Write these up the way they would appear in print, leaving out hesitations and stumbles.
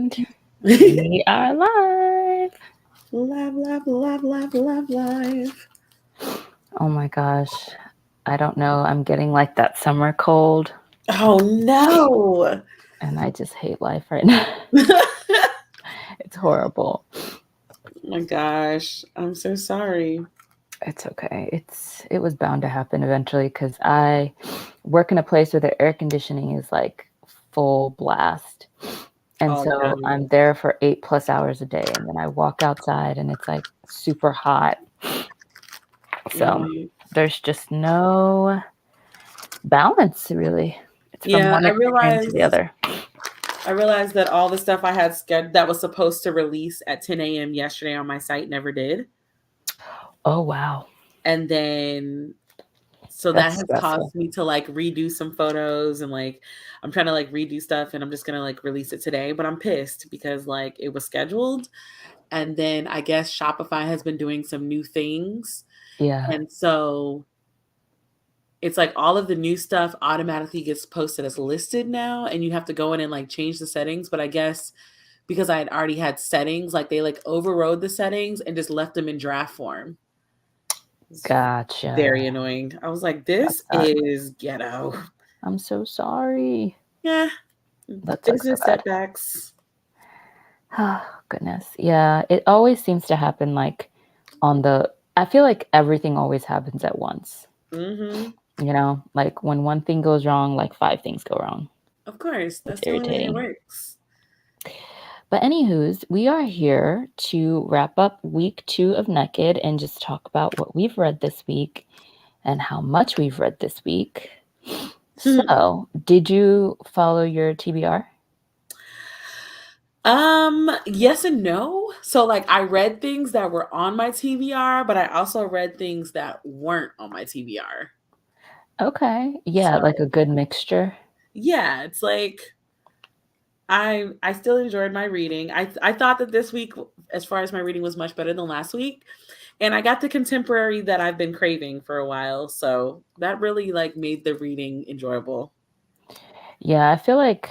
And we are live. Live. Oh my gosh. I don't know. I'm getting like that summer cold, Oh no. and I just hate life right now. It's horrible. Oh my gosh. I'm so sorry. It's okay. It was bound to happen eventually because I work in a place where the air conditioning is like full blast. And Oh so no. I'm there for 8+ hours a day, and then I walk outside and it's like super hot. So Mm. there's just no balance really. It's from Yeah, one extreme to the other. I realized that all the stuff I had scheduled that was supposed to release at 10 a.m. yesterday on my site never did. Oh wow. And then so that That's has stressful. caused me to like redo some photos and like I'm trying to like redo stuff and I'm just gonna like release it today. But I'm pissed because like it was scheduled. And then I guess Shopify has been doing some new things. Yeah. And so it's like all of the new stuff automatically gets posted as listed now. And you have to go in and like change the settings. But I guess because I had already had settings, like they like overrode the settings and just left them in draft form. It's Gotcha. very annoying. I was like, That this sucks. is ghetto. I'm so sorry. Yeah. That sucks so Business bad. setbacks. Oh goodness. Yeah. It always seems to happen like I feel like everything always happens at once. Mm-hmm. Like when one thing goes wrong, like 5 things go wrong. Of course. It's That's the only way it irritating. works. But anywho's, we are here to wrap up week 2 of Nekkid and just talk about what we've read this week and how much we've read this week. So, did you follow your TBR? Yes and no. So like I read things that were on my TBR, but I also read things that weren't on my TBR. Okay. Yeah, like a So good mixture. yeah, it's like I still enjoyed my reading. I thought that this week, as far as my reading, was much better than last week. And I got the contemporary that I've been craving for a while. So that really like made the reading enjoyable. Yeah, I feel like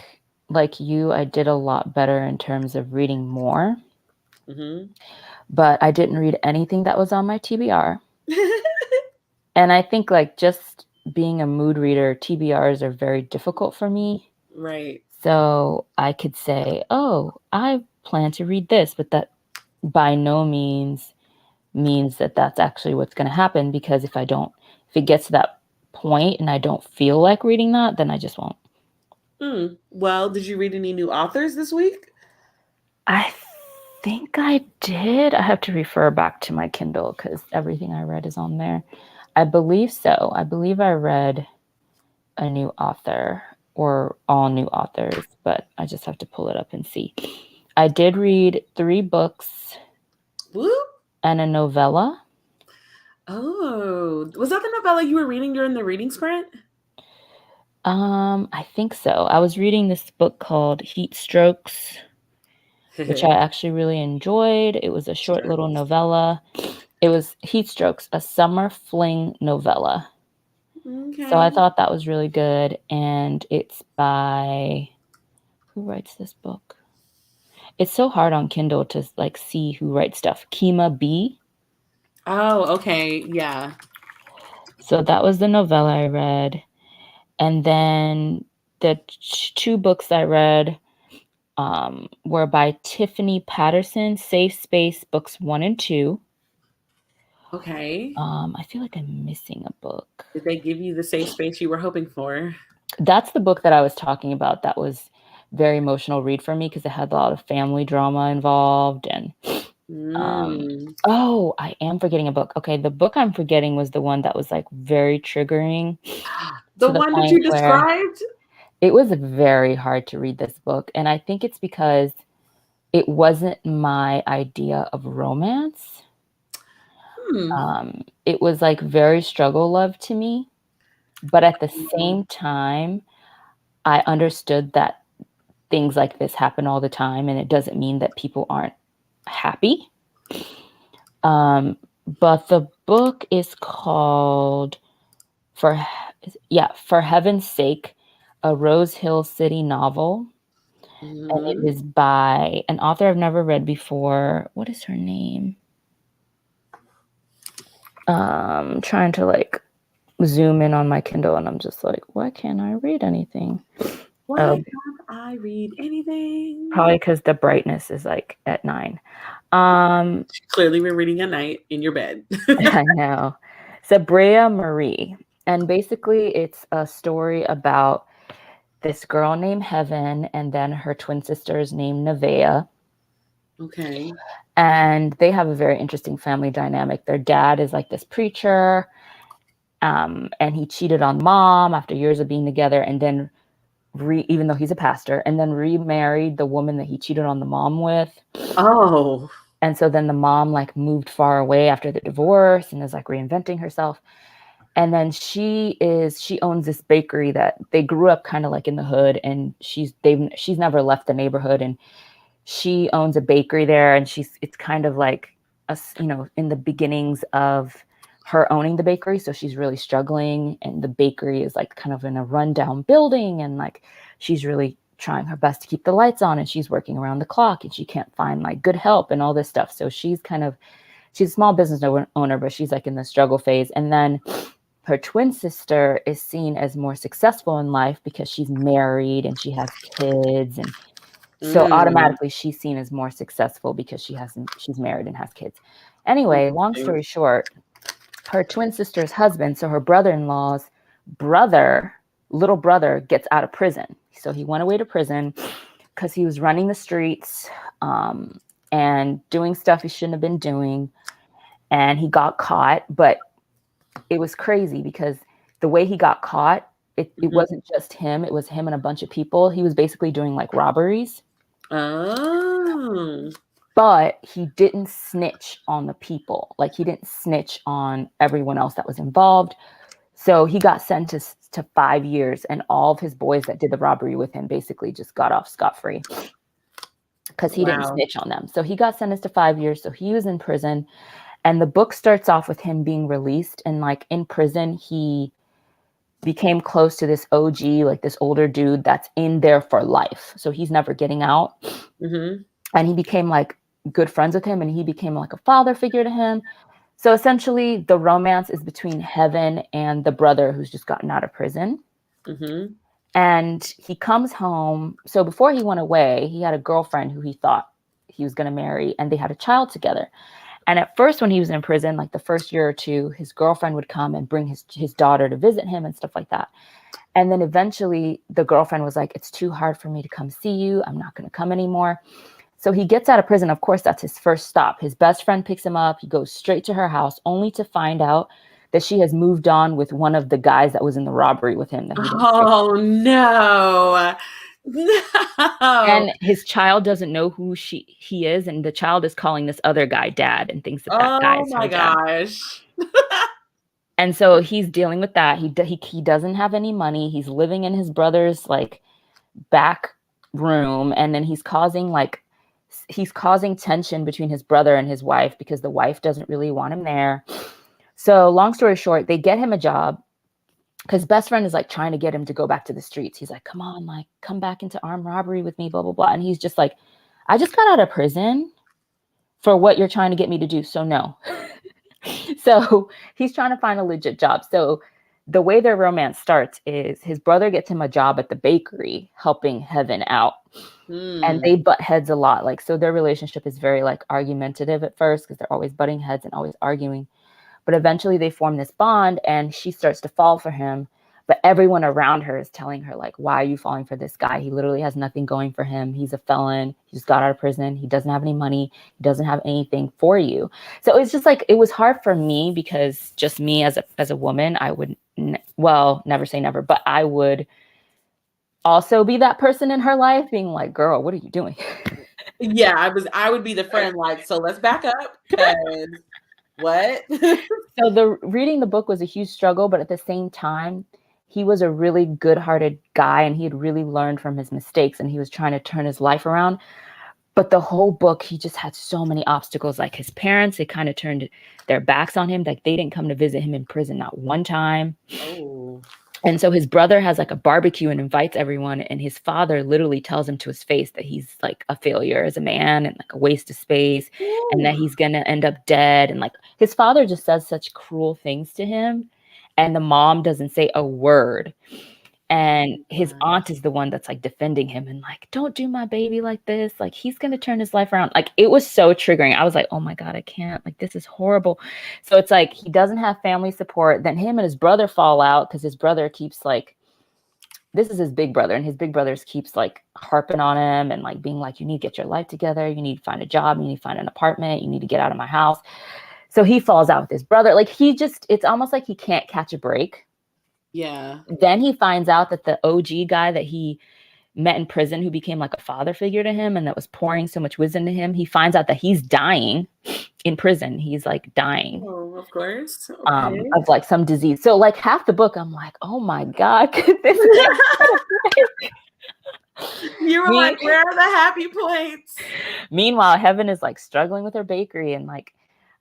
you, I did a lot better in terms of reading more, Mm-hmm. but I didn't read anything that was on my TBR. And I think like just being a mood reader, TBRs are very difficult for me. Right. So I could say, oh, I plan to read this, but that by no means that that's actually what's going to happen, because if it gets to that point and I don't feel like reading that, then I just won't. Well, did you read any new authors this week? I think I did. I have to refer back to my Kindle because everything I read is on there. I believe so. I believe I read a new author or all new authors, but I just have to pull it up and see. I did read 3 books Whoop. and a novella. Oh, was that the novella you were reading during the reading sprint? I think so. I was reading this book called Heat Strokes, which I actually really enjoyed. It was a short little novella. It was Heat Strokes, a summer fling novella. So I Okay. thought that was really good. And it's by, who writes this book? It's so hard on Kindle to like see who writes stuff. Kima B. Oh, okay. Yeah. So that was the novella I read. And then the 2 books I read were by Tiffany Patterson, Safe Space Books 1 and 2. Okay. I feel like I'm missing a book. Did they give you the safe space you were hoping for? That's the book that I was talking about that was very emotional read for me because it had a lot of family drama involved. And Mm. oh, I am forgetting a book. Okay, the book I'm forgetting was the one that was like very triggering The to the one that point you where described? it was very hard to read this book. And I think it's because it wasn't my idea of romance. Hmm. It was like very struggle love to me. But at the Mm. same time, I understood that things like this happen all the time, and it doesn't mean that people aren't happy. But the book is called For Heaven's Sake, a Rose Hill City novel. And it Mm-hmm. is by an author I've never read before. What is her name? Trying to like zoom in on my Kindle, and I'm just like, why can't I read anything? Why can't I read anything? Probably because the brightness is like at 9. Clearly, we're reading at night in your bed. I know. Sabrea Marie. And basically, it's a story about this girl named Heaven and then her twin sisters named Nevaeh. Okay. And they have a very interesting family dynamic. Their dad is like this preacher, and he cheated on mom after years of being together, and then even though he's a pastor, and then remarried the woman that he cheated on the mom with. Oh. And so then the mom like moved far away after the divorce and is like reinventing herself. And then she owns this bakery that they grew up kind of like in the hood, and she's never left the neighborhood, and she owns a bakery there, and it's kind of like in the beginnings of her owning the bakery, so she's really struggling, and the bakery is like kind of in a rundown building, and like she's really trying her best to keep the lights on, and she's working around the clock, and she can't find like good help and all this stuff. So she's a small business owner, but she's like in the struggle phase. And then her twin sister is seen as more successful in life because she's married and she has kids, and so automatically she's seen as more successful because she's married and has kids. Anyway, long story short, her twin sister's husband, so her brother-in-law's little brother, gets out of prison. So he went away to prison because he was running the streets and doing stuff he shouldn't have been doing. And he got caught, but it was crazy because the way he got caught, it wasn't just him. It was him and a bunch of people. He was basically doing like robberies. Oh. But he didn't snitch on the people. Like he didn't snitch on everyone else that was involved. So he got sentenced to 5 years, and all of his boys that did the robbery with him basically just got off scot-free because he didn't snitch on them. So he got sentenced to 5 years. So he was in prison, and the book starts off with him being released, and like in prison, he became close to this OG, like this older dude that's in there for life. So he's never getting out. Mm-hmm. And he became like good friends with him, and he became like a father figure to him. So essentially the romance is between Heaven and the brother who's just gotten out of prison. Mm-hmm. And he comes home. So before he went away, he had a girlfriend who he thought he was going to marry, and they had a child together. And at first, when he was in prison, like the first year or two, his girlfriend would come and bring his daughter to visit him and stuff like that. And then eventually the girlfriend was like, it's too hard for me to come see you. I'm not going to come anymore. So he gets out of prison. Of course, that's his first stop. His best friend picks him up. He goes straight to her house, only to find out that she has moved on with one of the guys that was in the robbery with him. Oh, no. No. And his child doesn't know who he is. And the child is calling this other guy dad and thinks that guy is her dad. Gosh. And so he's dealing with that. He doesn't have any money. He's living in his brother's like back room. And then he's causing tension between his brother and his wife because the wife doesn't really want him there. So long story short, they get him a job because best friend is like trying to get him to go back to the streets. He's like, come on, like come back into armed robbery with me, blah, blah, blah. And he's just like, I just got out of prison for what you're trying to get me to do. So no. So he's trying to find a legit job. So the way their romance starts is his brother gets him a job at the bakery, helping Heaven out. And they butt heads a lot. Like, so their relationship is very like argumentative at first because they're always butting heads and always arguing. But eventually they form this bond, and she starts to fall for him. But everyone around her is telling her, like, why are you falling for this guy? He literally has nothing going for him. He's a felon. He just got out of prison. He doesn't have any money. He doesn't have anything for you. So it's just like, it was hard for me because just me as a woman, I would, never say never, but I would also be that person in her life being like, girl, what are you doing? Yeah, I would be the friend like, so let's back up because what? So reading the book was a huge struggle, but at the same time, he was a really good-hearted guy, and he had really learned from his mistakes, and he was trying to turn his life around. But the whole book, he just had so many obstacles. Like his parents, they kind of turned their backs on him. Like they didn't come to visit him in prison, not one time. Oh. And so his brother has like a barbecue and invites everyone, and his father literally tells him to his face that he's like a failure as a man and like a waste of space, and that Ooh. he's gonna end up dead. And like his father just says such cruel things to him, and the mom doesn't say a word. And his aunt is the one that's like defending him and like, don't do my baby like this. Like, he's going to turn his life around. Like, it was so triggering. I was like, oh my God, I can't. Like, this is horrible. So it's like he doesn't have family support. Then him and his brother fall out because his brother keeps like, this is his big brother, and his big brothers keeps like harping on him and like being like, you need to get your life together. You need to find a job. You need to find an apartment. You need to get out of my house. So he falls out with his brother. Like, it's almost like he can't catch a break. Yeah. Then he finds out that the OG guy that he met in prison, who became like a father figure to him and that was pouring so much wisdom to him, he finds out that he's dying in prison. He's like dying Oh, of course. Okay. of like some disease. So like half the book, I'm like, oh my God, could this You were like, where are the happy points? Meanwhile, Heaven is like struggling with her bakery, and like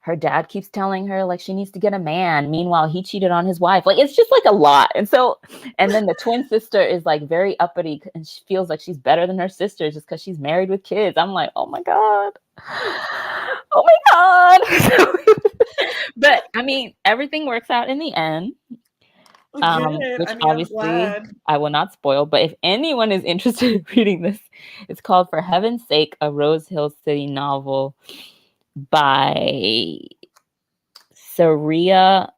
her dad keeps telling her like she needs to get a man. Meanwhile, he cheated on his wife. Like, it's just like a lot. And so, and then the twin sister is like very uppity and she feels like she's better than her sister just because she's married with kids. I'm like, oh my God. Oh my God. But I mean, everything works out in the end. Good. Which I mean, I'm obviously glad. I will not spoil, but if anyone is interested in reading this, it's called For Heaven's Sake, a Rose Hill City novel by Saria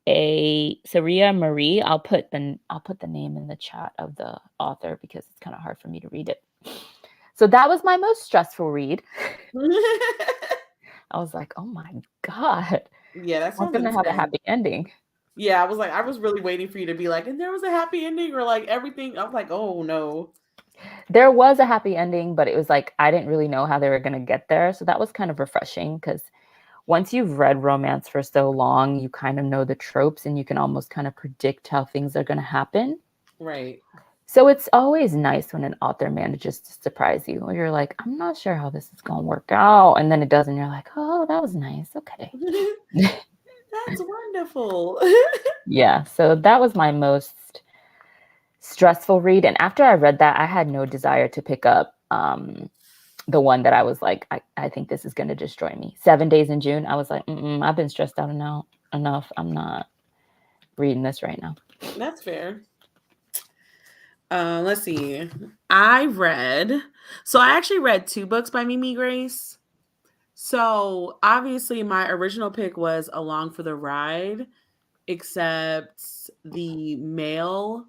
Marie. I'll put the name in the chat of the author because it's kind of hard for me to read it. So that was my most stressful read. I was like, oh my God. Yeah, that's I'm gonna have a happy ending. Yeah, I was really waiting for you to be like, and there was a happy ending, or like everything. I was like, oh no. There was a happy ending, but it was like I didn't really know how they were gonna get there. So that was kind of refreshing because once you've read romance for so long, you kind of know the tropes and you can almost kind of predict how things are gonna happen. Right. So it's always nice when an author manages to surprise you. Or you're like, I'm not sure how this is gonna work out. And then it does, and you're like, oh, that was nice. Okay. That's wonderful. Yeah, so that was my most stressful read. And after I read that, I had no desire to pick up the one that I was like, I think this is going to destroy me. 7 Days in June. I was like, I've been stressed out enough. I'm not reading this right now. That's fair. Let's see. I actually read 2 books by Mimi Grace. So obviously my original pick was Along for the Ride, except the male,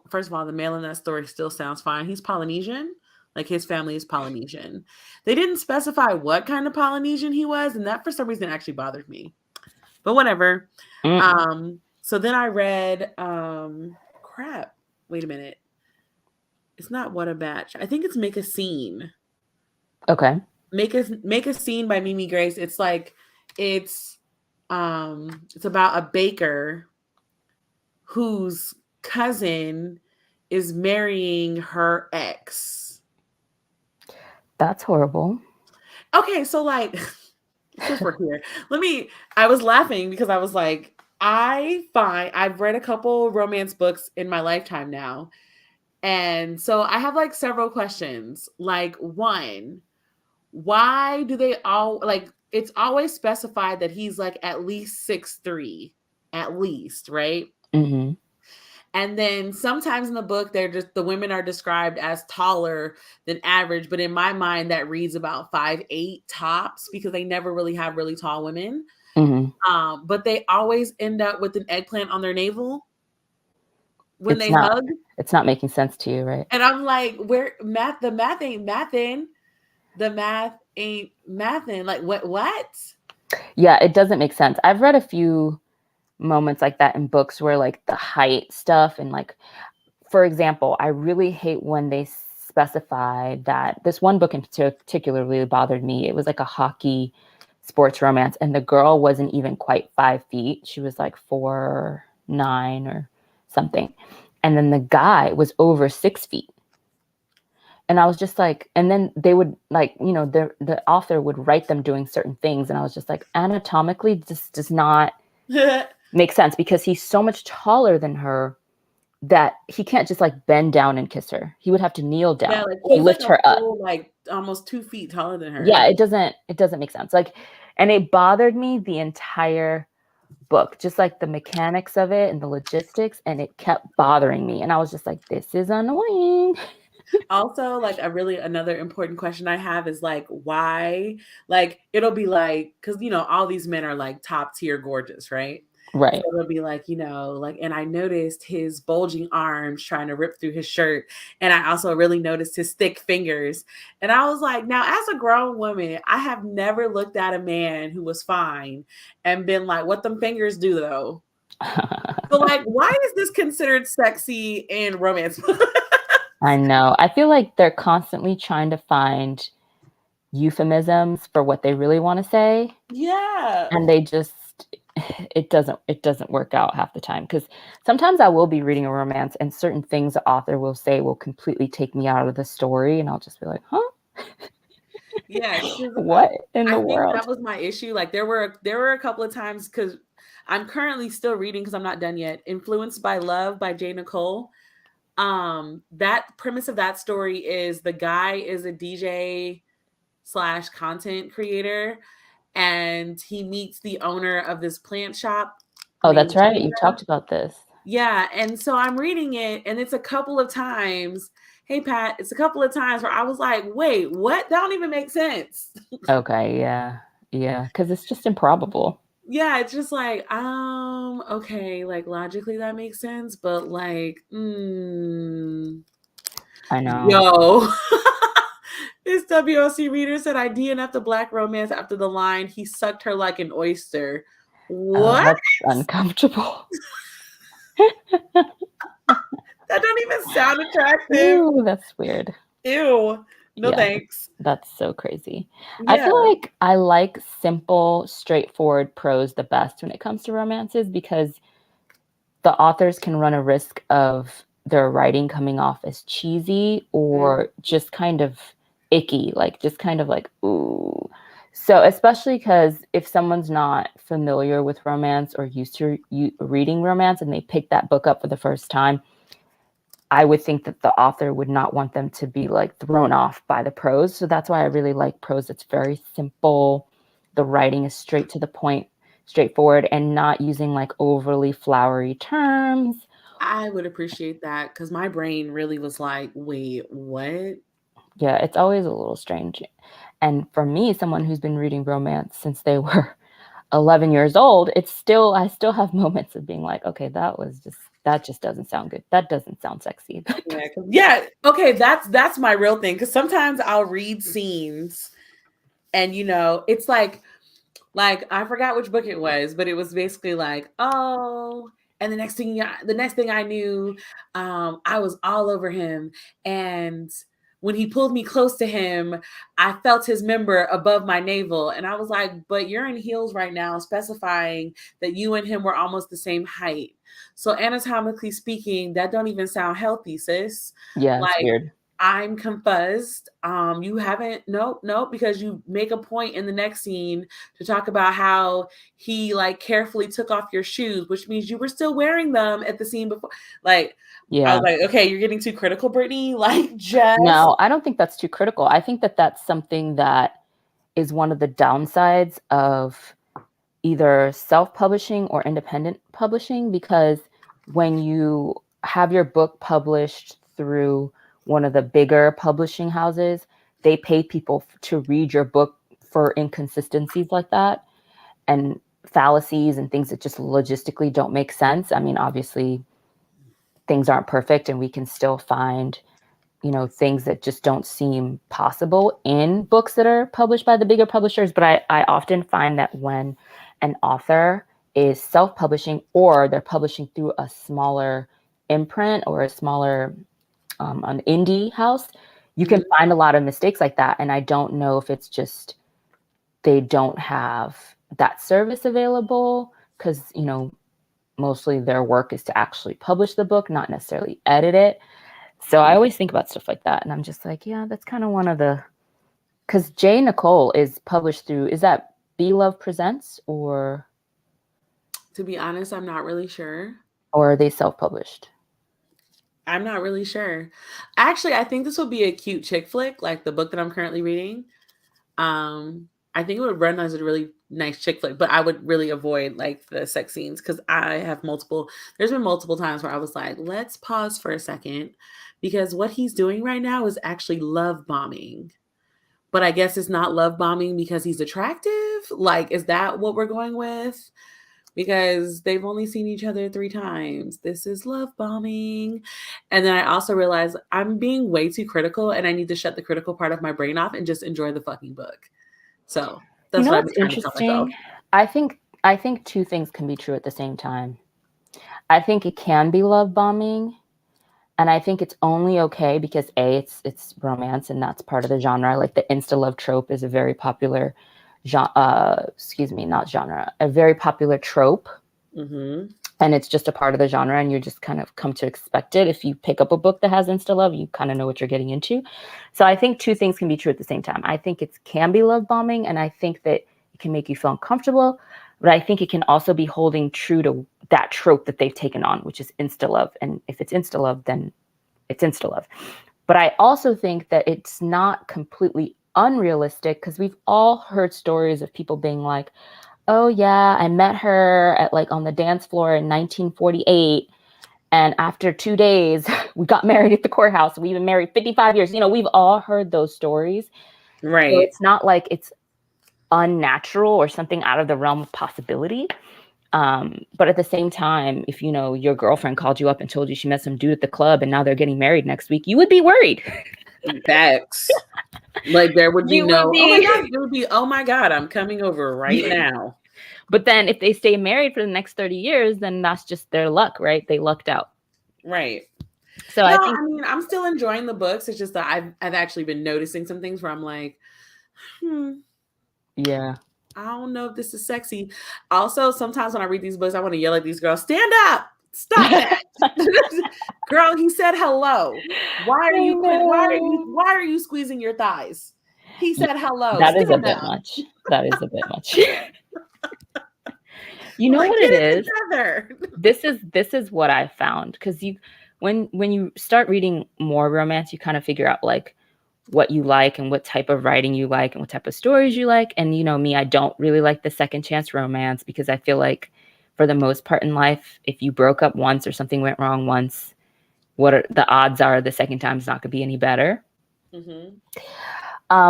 first of all, the male in that story still sounds fine. He's Polynesian. Like, his family is Polynesian. They didn't specify what kind of Polynesian he was, and that for some reason actually bothered me. But whatever. So then I read crap. Wait a minute. It's not What a Batch. I think it's Make a Scene. Okay. Make a Scene by Mimi Grace. It's like it's about a baker whose cousin is marrying her ex. That's horrible. Okay, so like since we're here, I was laughing because I was like, I've read a couple romance books in my lifetime now. And so I have like several questions. Like, one, why do they all like, it's always specified that he's like at least 6'3", at least, right? Mm-hmm. And then sometimes in the book, the women are described as taller than average, but in my mind, that reads about 5'8" tops because they never really have really tall women. Mm-hmm. But they always end up with an eggplant on their navel when It's they not, hug. It's not making sense to you, right? And I'm like, the math ain't mathin'. The math ain't mathin'. Like, what? Yeah, it doesn't make sense. I've read a few moments like that in books where like the height stuff and like, for example, I really hate when they specify that this one book in particular really bothered me. It was like a hockey sports romance and the girl wasn't even quite 5 feet. She was like 4'9" or something. And then the guy was over 6 feet. And I was just like, and then they would like, the author would write them doing certain things. And I was just like, anatomically, this does not makes sense because he's so much taller than her that he can't just like bend down and kiss her. He would have to kneel Yeah, down like or he's like lift a her up. full, like almost 2 feet taller than her. Yeah, it doesn't make sense. Like, and it bothered me the entire book, just like the mechanics of it and the logistics, and it kept bothering me. And I was just like, this is annoying. Also, like another important question I have is like why, like it'll be like, because all these men are like top tier gorgeous, right? So Right. it'll be like, like, and I noticed his bulging arms trying to rip through his shirt. And I also really noticed his thick fingers. And I was like, now, as a grown woman, I have never looked at a man who was fine and been like, what them fingers do though? But like, why is this considered sexy in romance? I know. I feel like they're constantly trying to find euphemisms for what they really want to say, Yeah. and they just it doesn't work out half the time, because sometimes I will be reading a romance and certain things the author will say will completely take me out of the story, and I'll just be like, huh, Yeah, because what in the I think world? that was my issue. Like there were a couple of times, because I'm currently still reading because I'm not done yet. Influenced by Love by J. Nicole. That premise of that story is the guy is a DJ slash content creator, and he meets the owner of this plant shop Oh, that's named right, you Gina. talked about this. Yeah, and so I'm reading it, and it's a couple of times. Hey Pat, it's a couple of times where I was like, "Wait, what? That don't even make sense." Okay, yeah, because it's just improbable. Yeah, it's just like, okay, like logically that makes sense, but like, I know. yo. This WOC reader said I DNF'd the black romance after the line, he sucked her like an oyster. Oh, What? that's uncomfortable. That don't even sound attractive. Ooh, that's weird. Ew. No Yeah, thanks. that's so crazy. I Yeah. feel like I like simple, straightforward prose the best when it comes to romances, because the authors can run a risk of their writing coming off as cheesy Mm. or just kind of icky, like just kind of like, ooh. So, especially because if someone's not familiar with romance or used to reading romance and they pick that book up for the first time, I would think that the author would not want them to be like thrown off by the prose. So that's why I really like prose. It's very simple. The writing is straight to the point, straightforward, and not using like overly flowery terms. I would appreciate that because my brain really was like, wait, what? Yeah, it's always a little strange. And for me, someone who's been reading romance since they were 11 years old, I still have moments of being like, okay, that just doesn't sound good. That doesn't sound sexy. Yeah, yeah. Okay, that's my real thing. Because sometimes I'll read scenes, and it's like I forgot which book it was, but it was basically like, oh, and the next thing I knew, I was all over him, and when he pulled me close to him, I felt his member above my navel, and I was like, but you're in heels right now, specifying that you and him were almost the same height. So anatomically speaking, that don't even sound healthy, sis. Yeah, it's Like, weird. I'm confused. You haven't, nope, because you make a point in the next scene to talk about how he like carefully took off your shoes, which means you were still wearing them at the scene before. Like, I Yeah. was like, okay, you're getting too critical, Brittany. Like, just No, I don't think that's too critical. I think that that's something that is one of the downsides of either self-publishing or independent publishing, because when you have your book published through one of the bigger publishing houses, they pay people to read your book for inconsistencies like that and fallacies and things that just logistically don't make sense. I mean, obviously things aren't perfect and we can still find things that just don't seem possible in books that are published by the bigger publishers. But I often find that when an author is self-publishing or they're publishing through a smaller imprint or a smaller an indie house, you can mhm. find a lot of mistakes like that. And I don't know if it's just they don't have that service available because, mostly their work is to actually publish the book, not necessarily edit it. So I always think about stuff like that, and I'm just like, yeah, that's kind of one of the, because J. Nicole is published through, is that Be Love Presents or? To be honest, I'm not really sure. Or are they self-published? I'm not really sure. Actually, I think this would be a cute chick flick, like the book that I'm currently reading. I think it would run as a really nice chick flick, but I would really avoid like the sex scenes because I have multiple. There's been multiple times where I was like, let's pause for a second because what he's doing right now is actually love bombing. But I guess it's not love bombing because he's attractive. Like, is that what we're going with? Because they've only seen each other 3 times. This is love bombing. And then I also realized I'm being way too critical and I need to shut the critical part of my brain off and just enjoy the fucking book. So You that's know what I've what's been trying to tell myself. interesting? I think two things can be true at the same time. I think it can be love bombing, and I think it's only okay because it's romance and that's part of the genre. Like the insta love trope is a very popular not genre, a very popular trope. Mm-hmm. And it's just a part of the genre and you just kind of come to expect it. If you pick up a book that has insta love, you kind of know what you're getting into. So I think two things can be true at the same time. I think it can be love bombing, and I think that it can make you feel uncomfortable, but I think it can also be holding true to that trope that they've taken on, which is insta love. And if it's insta love, then it's insta love. But I also think that it's not completely unrealistic because we've all heard stories of people being like, oh yeah, I met her at like on the dance floor in 1948. And after 2 days, we got married at the courthouse. We've been married 55 years. You know, we've all heard those stories. So Right. it's not like it's unnatural or something out of the realm of possibility. But at the same time, if you know your girlfriend called you up and told you she met some dude at the club and now they're getting married next week, you would be worried. Facts. Like there would be You would no, oh my be. God, there would be, oh my God, I'm coming over right now. But then if they stay married for the next 30 years, then that's just their luck, right? They lucked out. Right. So No, I think, I mean, I'm still enjoying the books. It's just that I've actually been noticing some things where I'm like, yeah. I don't know if this is sexy. Also, sometimes when I read these books, I want to yell at these girls, stand up, stop that. Girl, he said hello. Why are I you quit? know. Why are you squeezing your thighs? He said hello. That is a Stand bit up. much. That is a bit much. You I'm know like, what get it it is? together. This is what I found, because you when you start reading more romance, you kind of figure out like what you like and what type of writing you like and what type of stories you like. And you know me, I don't really like the second chance romance because I feel like for the most part in life, if you broke up once or something went wrong once, what are the odds are the second time's not going to be any better. Mm-hmm.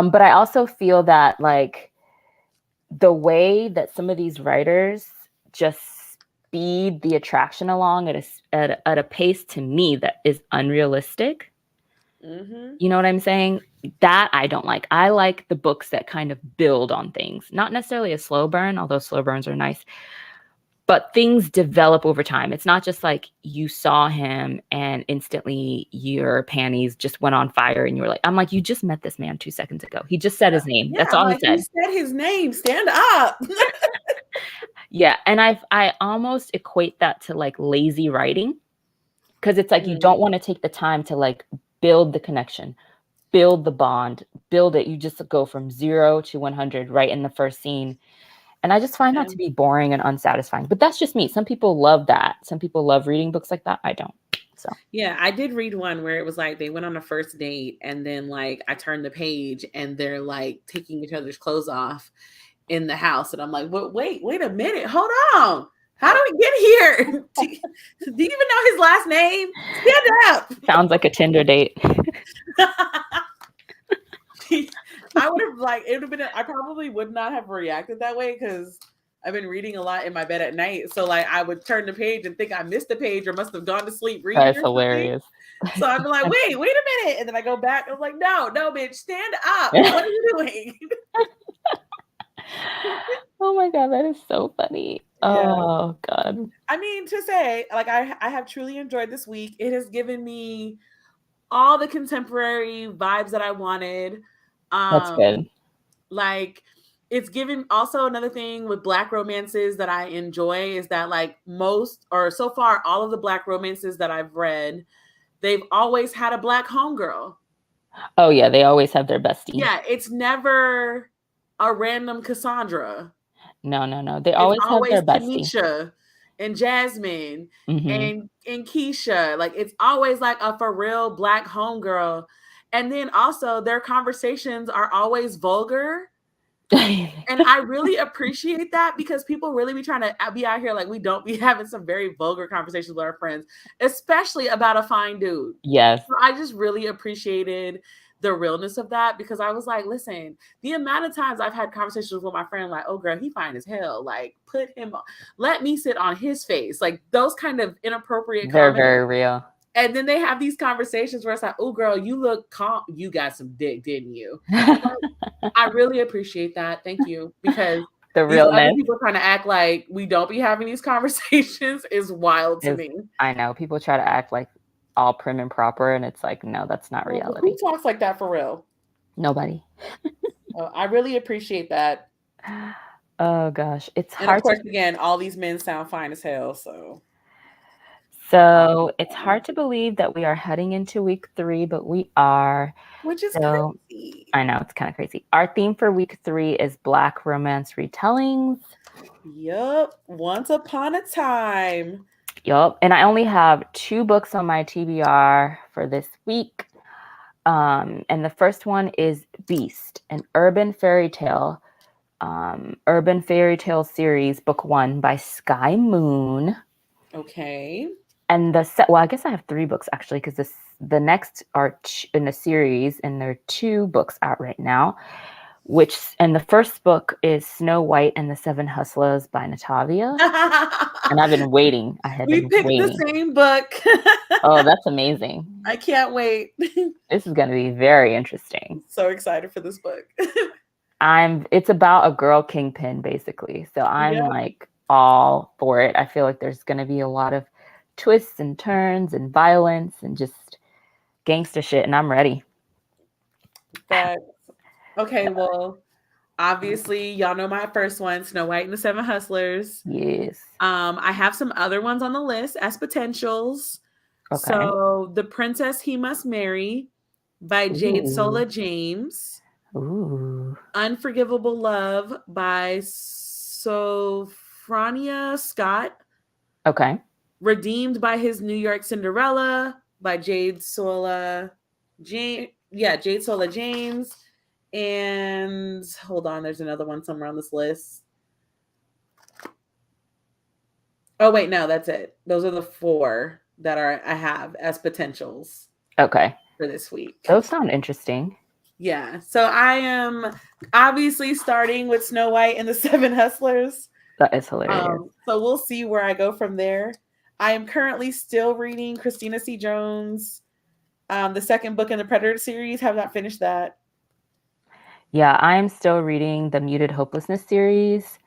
But I also feel that like the way that some of these writers just speed the attraction along at a pace to me that is unrealistic. Mm-hmm. You know what I'm saying? That I don't like. I like the books that kind of build on things, not necessarily a slow burn, although slow burns are nice, but things develop over time. It's not just like you saw him and instantly your panties just went on fire and you were like, I'm like, you just met this man 2 seconds ago. He just said his name. Yeah, That's I'm all he like, he said. said his name. Stand up. Yeah. And I almost equate that to like lazy writing, because it's like you don't want to take the time to like build the connection, build the bond, build it. You just go from 0 to 100 right in the first scene. And I just find that to be boring and unsatisfying. But that's just me. Some people love that. Some people love reading books like that. I don't. So Yeah, I did read one where it was like they went on a first date and then like I turned the page and they're like taking each other's clothes off in the house. And I'm like, wait a minute. Hold on. How do we get here? Do you even know his last name? Stand up. sounds like a Tinder date. I would have like it would have been I probably would not have reacted that way because I've been reading a lot in my bed at night. So like I would turn the page and think I missed the page or must have gone to sleep reading That's or something. hilarious. So I'd be like, wait a minute. And then I go back. I was like, no, bitch, stand up. What are you doing? Oh my God, that is so funny. Yeah. Oh God. I mean, to say, like, I have truly enjoyed this week. It has given me all the contemporary vibes that I wanted. That's good. Like, it's given also another thing with Black romances that I enjoy is that, like, most or so far, all of the Black romances that I've read, they've always had a Black homegirl. Oh yeah, they always have their bestie. Yeah, it's never a random Cassandra. No. They It's always have always their bestie. Tanisha. and Jasmine Mm-hmm. and Keisha. Like it's always like a for real black homegirl. And then also their conversations are always vulgar. And I really appreciate that because people really be trying to be out here like we don't be having some very vulgar conversations with our friends, especially about a fine dude. Yes. So I just really appreciated the realness of that because I was like, listen, the amount of times I've had conversations with my friend, like, oh girl, he fine as hell. Like, put him on, let me sit on his face. Like those kind of inappropriate They're comments. very real. And then they have these conversations where it's like, oh girl, you look calm. You got some dick, didn't you? I really appreciate that. Thank you. Because The these other realness people trying to act like we don't be having these conversations is wild to is, me. I know people try to act like all prim and proper, and it's like, no, that's not Well, who reality. talks like that for real? Nobody. I really appreciate that. Oh gosh, it's And of hard to. course, again, all these men sound fine as hell. So, So it's hard to believe that we are heading into week 3, but we are. which is So crazy. I know it's kind of crazy. Our theme for week 3 is Black romance retellings. Yup. Once upon a time. Yup. And I only have 2 books on my TBR for this week. And the first one is Beast, an urban fairy tale series, book 1 by Sky Moon. Okay. And I guess I have 3 books actually, because the next are in the series, and there are 2 books out right now. And the first book is Snow White and the Seven Hustlers by Natavia. And I've been waiting. I have We been picked the waiting. same book. Oh, that's amazing. I can't wait. This is going to be very interesting. So excited for this book. It's about a girl kingpin, basically. So I'm Yep. like all for it. I feel like there's going to be a lot of twists and turns and violence and just gangster shit, and I'm ready. That okay, well, obviously y'all know my first one, Snow White and the Seven Hustlers. Yes. I have some other ones on the list as potentials. Okay. So The Princess He Must Marry by Jade Ooh. Sola James. Ooh. Unforgivable Love by Sophronia Scott. Okay. Redeemed by His New York Cinderella by Jade Sola James. And hold on, there's another one somewhere on this list. Oh wait, no, that's it. Those are the 4 that I have as potentials Okay. for this week. Those sound interesting. Yeah. So I am obviously starting with Snow White and the Seven Hustlers. That is hilarious. So we'll see where I go from there. I am currently still reading Christina C. Jones, the second book in the Predator series. Have not finished that. Yeah, I'm still reading the Muted Hopelessness series.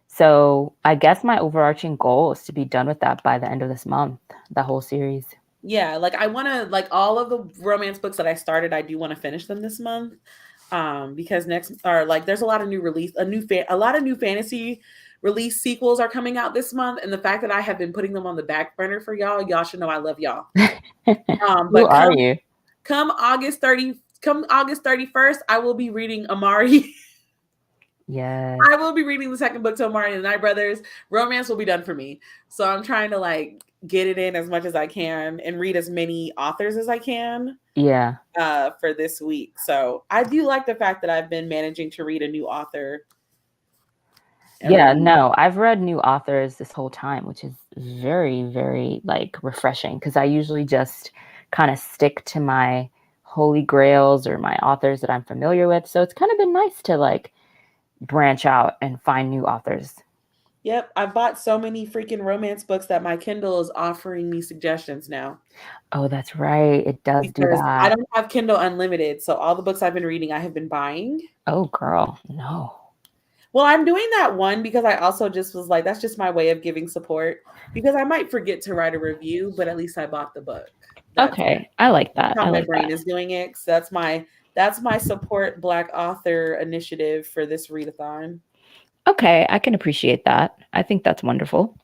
So I guess my overarching goal is to be done with that by the end of this month, the whole series. Yeah, like I want to like all of the romance books that I started, I do want to finish them this month. Because next or like there's a lot of new release, a lot of new fantasy release sequels are coming out this month, and the fact that I have been putting them on the back burner for y'all should know I love y'all. Who But are you? come August 31st, I will be reading Amari. Yes. I will be reading the second book to Amari and the Night Brothers. Romance will be done for me. So I'm trying to like get it in as much as I can and read as many authors as I can. Yeah. For this week. So I do like the fact that I've been managing to read a new author. Yeah, no, I've read new authors this whole time, which is very, very like refreshing, because I usually just kind of stick to my holy grails or my authors that I'm familiar with. So it's kind of been nice to like branch out and find new authors. Yep, I've bought so many freaking romance books that my Kindle is offering me suggestions now. Oh, that's right. It does do Because I that. don't have Kindle Unlimited, so all the books I've been reading I have been buying. Oh, girl, no. Well, I'm doing that one because I also just was like, that's just my way of giving support, because I might forget to write a review, but at least I bought the book. Okay, I like that. How I my like brain that. is doing it. So that's my support Black author initiative for this readathon. Okay, I can appreciate that. I think that's wonderful.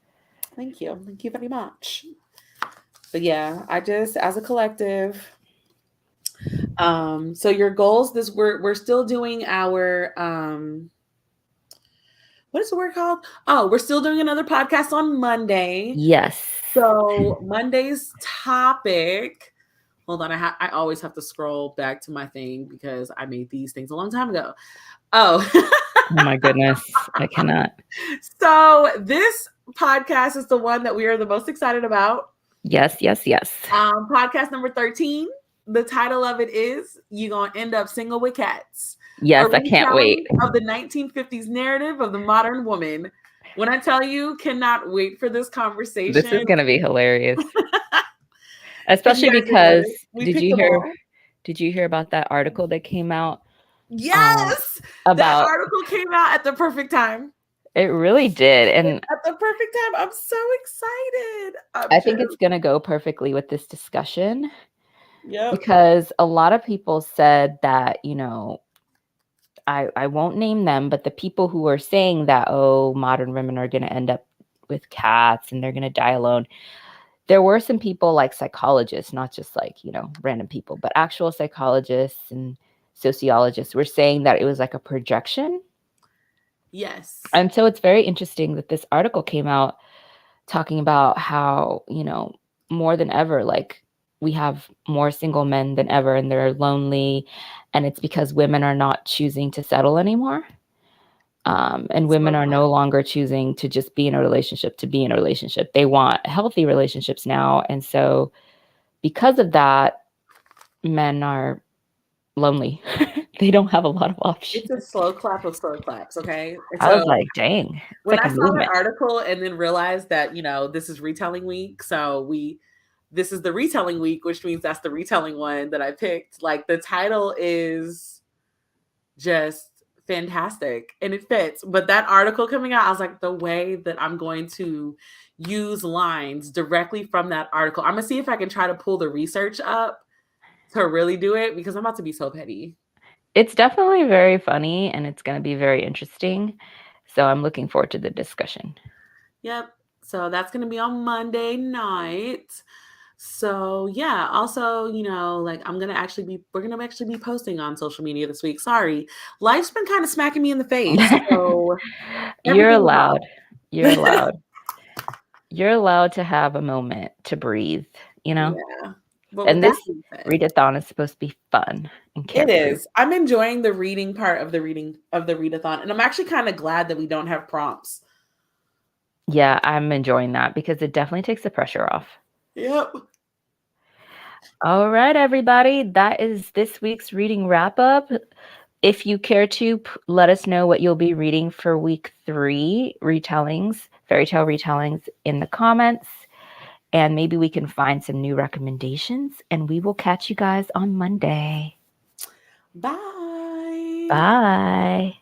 Thank you very much. But yeah, I just as a collective. So your goals, we're still doing our what is the word called? Oh, we're still doing another podcast on Monday. Yes. So Monday's topic. Hold on, I always have to scroll back to my thing because I made these things a long time ago. Oh. Oh my goodness, I cannot. So this podcast is the one that we are the most excited about. Yes. Podcast number 13. The title of it is "You Gonna End Up Single with Cats." Yes, A I can't wait. retelling of the 1950s narrative of the modern woman. When I tell you, cannot wait for this conversation. This is going to be hilarious. Especially You guys didn't know because this. We picked them all. did you hear about that article that came out? Yes, that About article came out at the perfect time. it really did. And At the perfect time. I'm so excited. I think it's going to go perfectly with this discussion. Yep. Because a lot of people said that, you know, I won't name them, but the people who are saying that, oh, modern women are going to end up with cats and they're going to die alone. There were some people like psychologists, not just like, you know, random people, but actual psychologists and sociologists were saying that it was like a projection. Yes. And so it's very interesting that this article came out talking about how, you know, more than ever, like we have more single men than ever and they're lonely. And it's because women are not choosing to settle anymore. And women are no longer choosing to just be in a relationship to be in a relationship. They want healthy relationships now. And so because of that, men are lonely. They don't have a lot of options. It's a slow clap of slow claps, okay? I was like, dang. When like I saw the article and then realized that, you know, this is retelling week. So this is the retelling week, which means that's the retelling one that I picked. Like the title is just fantastic and it fits. But that article coming out, I was like, the way that I'm going to use lines directly from that article. I'm gonna see if I can try to pull the research up to really do it because I'm about to be so petty. It's definitely very funny and it's going to be very interesting. So I'm looking forward to the discussion. Yep. So that's going to be on Monday night. So yeah, also, you know, like we're going to actually be posting on social media this week. Sorry. Life's been kind of smacking me in the face. So You're allowed. You're allowed. You're allowed to have a moment to breathe, you know? Yeah. But and this readathon is supposed to be fun and carefree. It is. I'm enjoying the reading part of the readathon, and I'm actually kind of glad that we don't have prompts. Yeah, I'm enjoying that because it definitely takes the pressure off. Yep. All right, everybody. That is this week's reading wrap up. If you care to, let us know what you'll be reading for week 3 retellings, fairy tale retellings in the comments. And maybe we can find some new recommendations. And we will catch you guys on Monday. Bye. Bye.